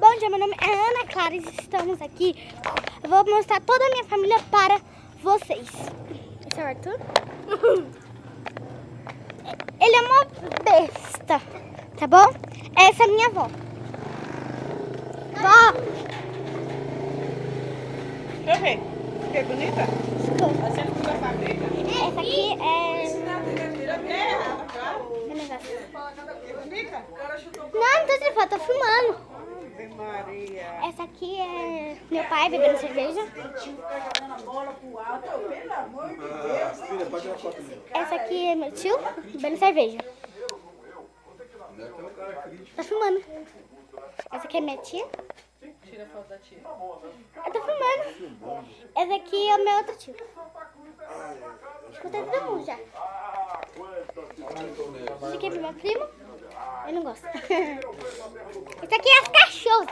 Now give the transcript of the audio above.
Bom dia, meu nome é Ana Clara e estamos aqui. Eu vou mostrar toda a minha família para vocês. Esse é o Arthur. Ele é uma besta, tá bom? Essa é a minha avó. Vó! Deixa eu ver. Que bonita? Essa aqui é... Não tô sem foto, tô filmando. Essa aqui é meu pai bebendo cerveja. Essa aqui é meu tio bebendo cerveja. Tá filmando. Essa aqui é minha tia. Tira a foto da tia. Eu tô filmando. Essa aqui é o meu outro tio. Escuta todo mundo já. Esse aqui é meu primo. Eu não gosto. Esse aqui é as cachorros.